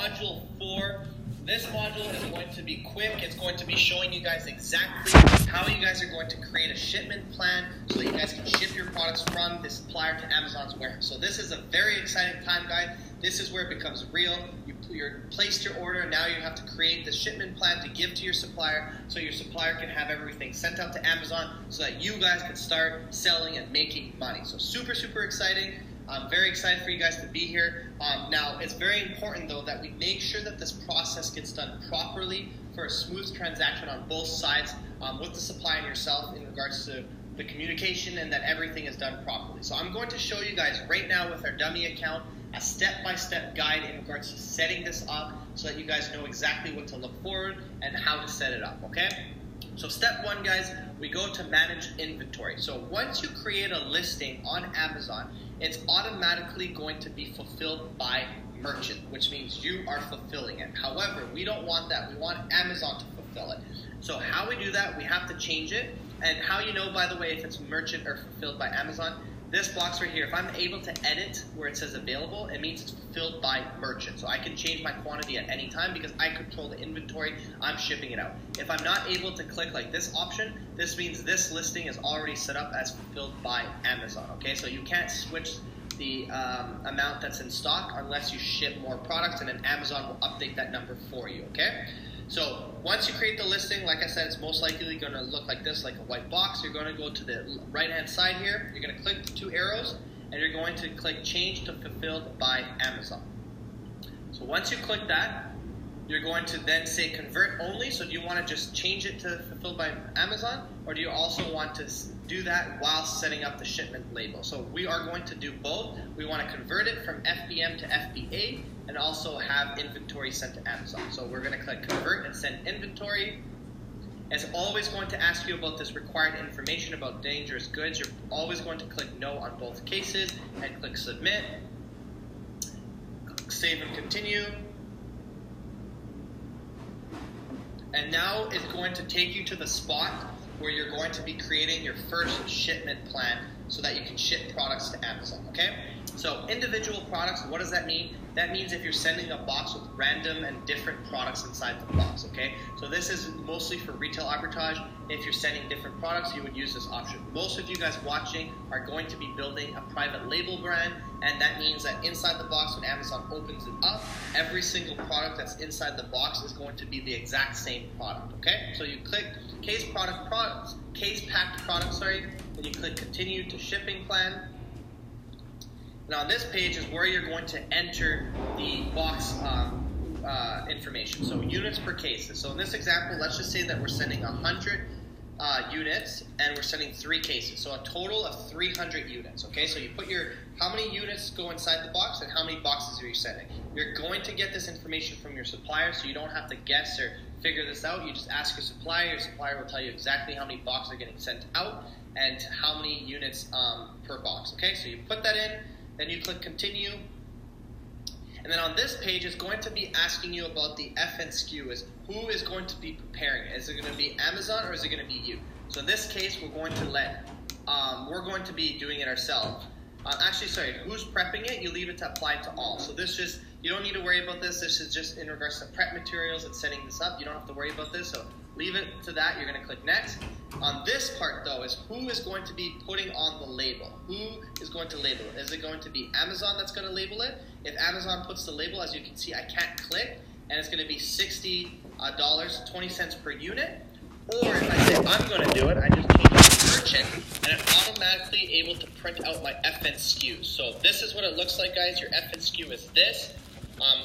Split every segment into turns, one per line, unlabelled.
module 4. This module is going to be quick. It's going to be showing you guys exactly how you guys are going to create a shipment plan so that you guys can ship your products from the supplier to Amazon's warehouse. So this is a very exciting time, guys. This is where it becomes real. You're placed your order, now you have to create the shipment plan to give to your supplier so your supplier can have everything sent out to Amazon so that you guys can start selling and making money. So super, super exciting. I'm very excited for you guys to be here. Now, it's very important, though, that we make sure that this process gets done properly for a smooth transaction on both sides with the supplier and yourself in regards to the communication and that everything is done properly. So I'm going to show you guys right now with our dummy account a step-by-step guide in regards to setting this up so that you guys know exactly what to look forward and how to set it up, okay? So step 1, guys, we go to manage inventory. So once you create a listing on Amazon, it's automatically going to be fulfilled by merchant, which means you are fulfilling it. However, we don't want that. We want Amazon to fulfill it. So how we do that, we have to change it. And how you know, by the way, if it's merchant or fulfilled by Amazon, this box right here, if I'm able to edit where it says available, it means it's fulfilled by merchant. So I can change my quantity at any time because I control the inventory, I'm shipping it out. If I'm not able to click like this option, this means this listing is already set up as fulfilled by Amazon, okay? So you can't switch the amount that's in stock unless you ship more products, and then Amazon will update that number for you, okay? So once you create the listing, like I said, it's most likely going to look like this, like a white box. You're going to go to the right-hand side here. You're going to click the 2 arrows, and you're going to click Change to Fulfilled by Amazon. So once you click that, you're going to then say Convert Only. So do you want to just change it to Fulfilled by Amazon, or do you also want to do that while setting up the shipment label? So we are going to do both. We want to convert it from FBM to FBA, and also have inventory sent to Amazon. So we're going to click Convert and Send Inventory. It's always going to ask you about this required information about dangerous goods. You're always going to click No on both cases and click Submit. Click Save and Continue. And now it's going to take you to the spot where you're going to be creating your first shipment plan so that you can ship products to Amazon, okay? So individual products, what does that mean? That means if you're sending a box with random and different products inside the box, okay? So this is mostly for retail arbitrage. If you're sending different products, you would use this option. Most of you guys watching are going to be building a private label brand, and that means that inside the box, when Amazon opens it up, every single product that's inside the box is going to be the exact same product, okay? So you click case packed products, then you click Continue to Shipping Plan. Now, on this page is where you're going to enter the box information. So units per cases. So in this example, let's just say that we're sending 100 units and we're sending 3 cases. So a total of 300 units. Okay, so you put how many units go inside the box and how many boxes are you sending. You're going to get this information from your supplier, so you don't have to guess or figure this out. You just ask your supplier. Your supplier will tell you exactly how many boxes are getting sent out and how many units per box. Okay, so you put that in. Then you click Continue. And then on this page, it's going to be asking you about the FNSKU. Is who is going to be preparing it? Is it going to be Amazon or is it going to be you? So in this case, we're going to be doing it ourselves. Who's prepping it? You leave it to apply to all. So you don't need to worry about this. This is just in regards to prep materials and setting this up. You don't have to worry about this. So leave it to that. You're going to click Next. On this part, though, is who is going to be putting on the label. Who is going to label it? Is it going to be Amazon that's going to label it? If Amazon puts the label, as you can see, I can't click, and it's going to be $60, 20 cents per unit. Or if I say I'm going to do it, I just change it to merchant, and I'm automatically able to print out my FNSKU. So this is what it looks like, guys. Your FNSKU is this.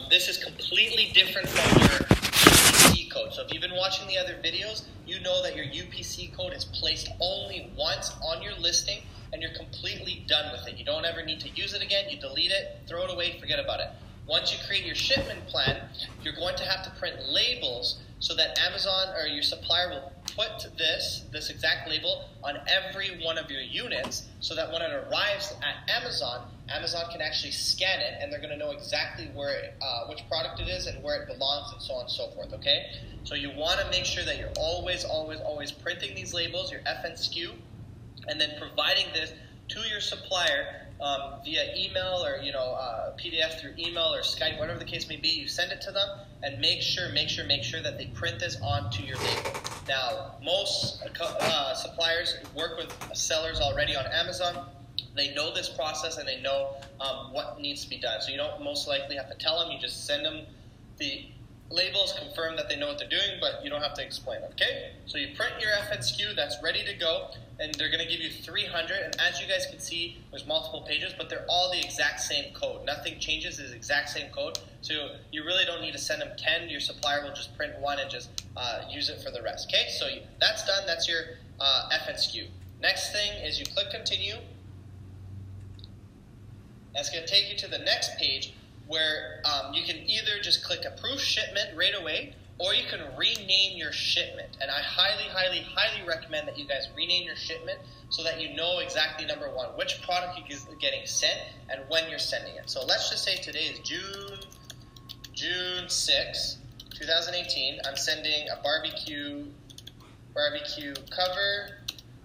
This is completely different from your UPC code. So if you've been watching the other videos, you know that your UPC code is placed only once on your listing, and you're completely done with it. You don't ever need to use it again. You delete it, throw it away, forget about it. Once you create your shipment plan, you're going to have to print labels so that Amazon or your supplier will put this exact label on every one of your units so that when it arrives at Amazon, Amazon can actually scan it and they're going to know exactly which product it is and where it belongs and so on and so forth, okay? So you want to make sure that you're always printing these labels, your FNSKU, and then providing this to your supplier via email or PDF through email or Skype, whatever the case may be. You send it to them and make sure that they print this onto your label. Now, most suppliers work with sellers already on Amazon. They know this process and they know what needs to be done. So you don't most likely have to tell them. You just send them the labels, confirm that they know what they're doing, but you don't have to explain it, okay? So you print your FNSKU, that's ready to go, and they're going to give you 300, and as you guys can see, there's multiple pages, but they're all the exact same code. Nothing changes, it's the exact same code, so you really don't need to send them 10. Your supplier will just print one and just use it for the rest, okay? So that's done, that's your FNSKU. Next thing is you click continue. That's going to take you to the next page, where you can either just click approve shipment right away, or you can rename your shipment. And I highly, highly, highly recommend that you guys rename your shipment so that you know exactly, number one, which product you're getting sent and when you're sending it. So let's just say today is June 6, 2018. I'm sending a barbecue cover,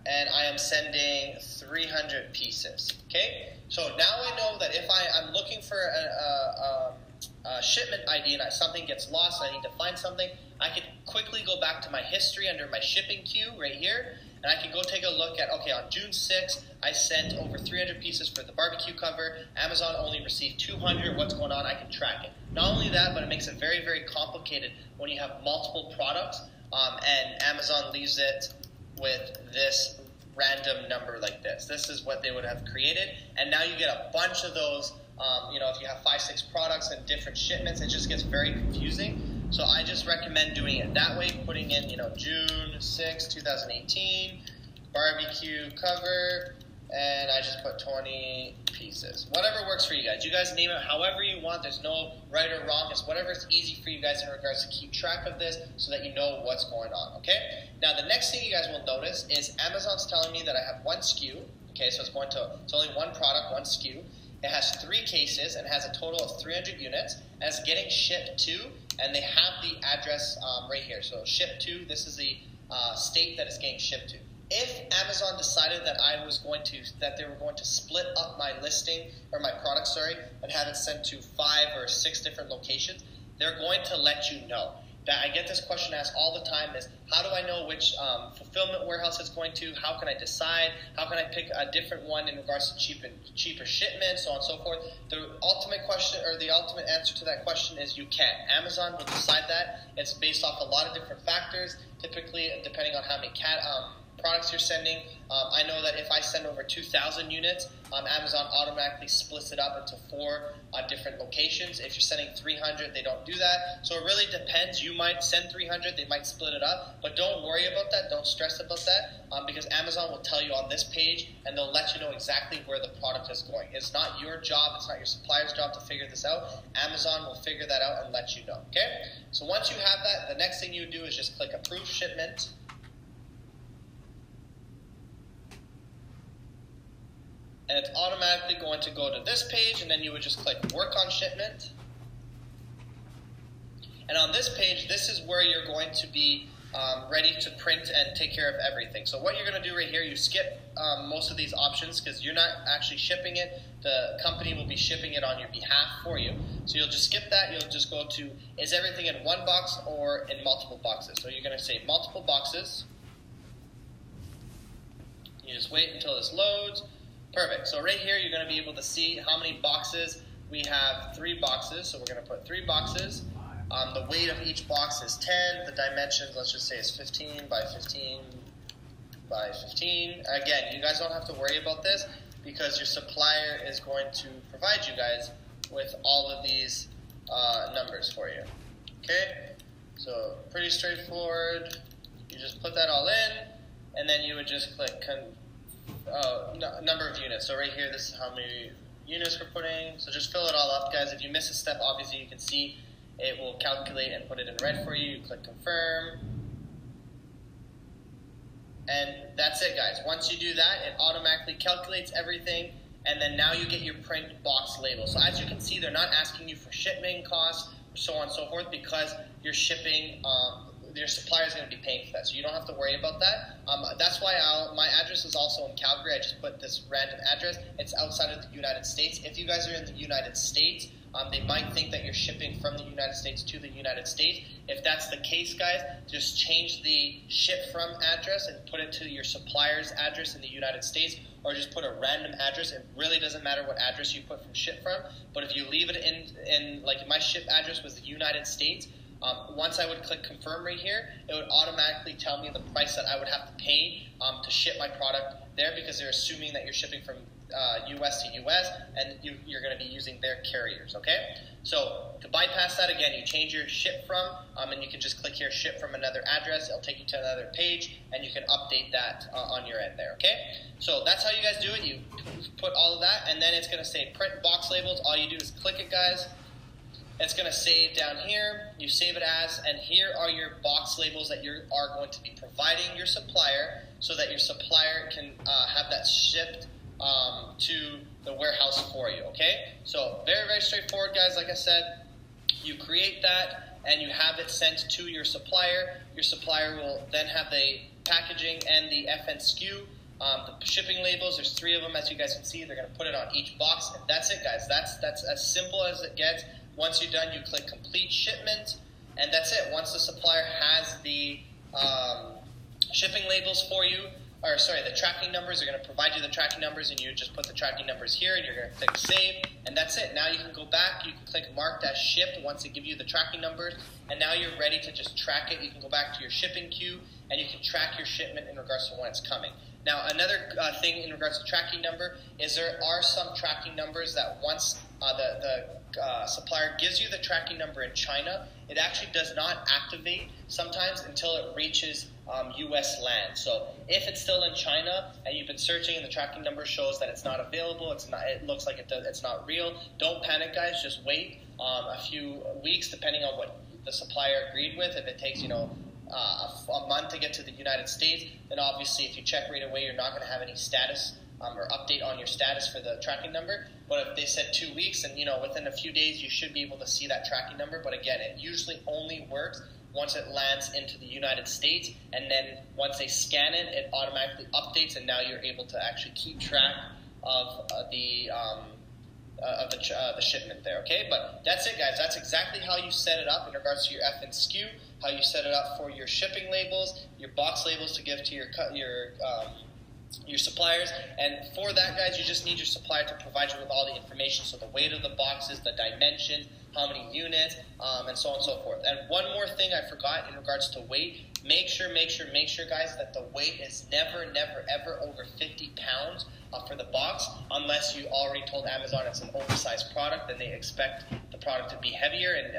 and I am sending 300 pieces, okay? So now I know that if I'm looking for a shipment ID and something gets lost and I need to find something, I can quickly go back to my history under my shipping queue right here, and I can go take a look at, okay, on June 6th, I sent over 300 pieces for the barbecue cover. Amazon only received 200. What's going on? I can track it. Not only that, but it makes it very, very complicated when you have multiple products, and Amazon leaves it with this random number like this. This is what they would have created, and now you get a bunch of those. If you have 5-6 products and different shipments, it just gets very confusing. So I just recommend doing it that way, putting in, June 6, 2018, barbecue cover, and I just put 20 pieces. Whatever works for you guys. You guys name it however you want. There's no right or wrong. It's whatever is easy for you guys in regards to keep track of this so that you know what's going on, okay? Now, the next thing you guys will notice is Amazon's telling me that I have one SKU, okay? So it's only one product, one SKU. It has 3 cases and has a total of 300 units, and it's getting shipped to, and they have the address right here. So ship to, this is the state that it's getting shipped to. If Amazon decided that they were going to split up my listing or my product, and have it sent to 5 or 6 different locations, they're going to let you know. That I get this question asked all the time is, how do I know which fulfillment warehouse it's going to? How can I decide? How can I pick a different one in regards to cheaper shipments, so on and so forth? The ultimate question, or the ultimate answer to that question is you can't. Amazon will decide that. It's based off a lot of different factors, typically depending on how many products you're sending. I know that if I send over 2,000 units, Amazon automatically splits it up into 4 different locations. If you're sending 300, they don't do that. So it really depends. You might send 300, they might split it up, but don't worry about that. Don't stress about that, because Amazon will tell you on this page, and they'll let you know exactly where the product is going. It's not your job. It's not your supplier's job to figure this out. Amazon will figure that out and let you know, okay? So once you have that, the next thing you do is just click Approve Shipment. And it's automatically going to go to this page, and then you would just click Work on Shipment. And on this page, this is where you're going to be ready to print and take care of everything. So what you're going to do right here, you skip most of these options because you're not actually shipping it. The company will be shipping it on your behalf for you. So you'll just skip that. You'll just go to, is everything in one box or in multiple boxes? So you're going to say multiple boxes. You just wait until this loads. Perfect. So right here, you're going to be able to see how many boxes. We have 3 boxes, so we're going to put 3 boxes. The weight of each box is 10. The dimensions, let's just say, is 15 by 15 by 15. Again, you guys don't have to worry about this because your supplier is going to provide you guys with all of these numbers for you. Okay? So pretty straightforward. You just put that all in, and then you would just click number of units. So right here, this is how many units we're putting. So just fill it all up, guys. If you miss a step, obviously you can see it will calculate and put it in red for you. You click confirm. And that's it, guys. Once you do that, it automatically calculates everything, and then now you get your print box label. So as you can see, they're not asking you for shipping costs, so on and so forth, because you're shipping your supplier is going to be paying for that, so you don't have to worry about that. That's why my address is also in Calgary. I just put this random address. It's outside of the United States. If you guys are in the United States, they might think that you're shipping from the United States to the United States. If that's the case, guys, just change the ship from address and put it to your supplier's address in the United States, or just put a random address. It really doesn't matter what address you put from ship from, but if you leave it in like my ship address was the United States, once I would click confirm right here, it would automatically tell me the price that I would have to pay to ship my product there, because they're assuming that you're shipping from US to US, and you're going to be using their carriers, okay? So to bypass that, again, you change your ship from, and you can just click here, ship from another address. It'll take you to another page, and you can update that on your end there, okay? So that's how you guys do it. You put all of that, and then it's going to say print box labels. All you do is click it, guys. It's going to save down here. You save it as, and here are your box labels that you are going to be providing your supplier, so that your supplier can have that shipped to the warehouse for you, okay? So very, very straightforward, guys. Like I said, you create that and you have it sent to your supplier. Your supplier will then have the packaging and the FN SKU. The shipping labels, there's 3 of them, as you guys can see. They're going to put it on each box, and that's it, guys. That's as simple as it gets. Once you're done, you click complete shipment, and that's it. Once the supplier has the shipping labels for you, or sorry, the tracking numbers, they're going to provide you the tracking numbers, and you just put the tracking numbers here, and you're going to click save, and that's it. Now you can go back, you can click marked as shipped once they give you the tracking numbers, and now you're ready to just track it. You can go back to your shipping queue, and you can track your shipment in regards to when it's coming. Now, another thing in regards to tracking number is there are some tracking numbers that once the supplier gives you the tracking number in China, it actually does not activate sometimes until it reaches U.S. land. So if it's still in China and you've been searching and the tracking number shows that it's not available, it looks like it's not real, don't panic, guys. Just wait a few weeks, depending on what the supplier agreed with. If it takes, a month to get to the United States, then obviously if you check right away, you're not going to have any status or update on your status for the tracking number. But if they said 2 weeks, and within a few days you should be able to see that tracking number. But again, it usually only works once it lands into the United States, and then once they scan it, it automatically updates, and now you're able to actually keep track of the shipment there, okay? But that's it, guys. That's exactly how you set it up in regards to your FN SKU, how you set it up for your shipping labels, your box labels to give to your suppliers. And for that, guys, you just need your supplier to provide you with all the information, so the weight of the boxes, the dimensions, how many units, and so on and so forth. And one more thing I forgot in regards to weight, make sure, guys, that the weight is never, ever over 50 pounds for the box, unless you already told Amazon it's an oversized product, then they expect the product to be heavier, and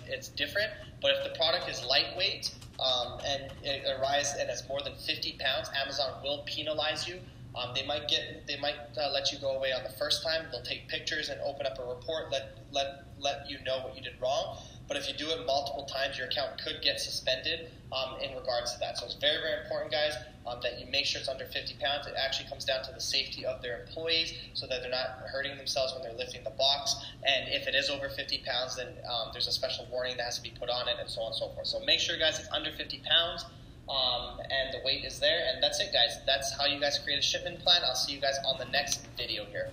it's different. But if the product is lightweight and it arrives and it's more than 50 pounds, Amazon will penalize you. They might let you go away on the first time. They'll take pictures and open up a report, let you know what you did wrong. But if you do it multiple times, your account could get suspended in regards to that. So it's very, very important, guys, that you make sure it's under 50 pounds. It actually comes down to the safety of their employees, so that they're not hurting themselves when they're lifting the box. And if it is over 50 pounds, then there's a special warning that has to be put on it, and so on and so forth. So make sure, guys, it's under 50 pounds. And the weight is there, and that's it, guys. That's how you guys create a shipment plan. I'll see you guys on the next video here.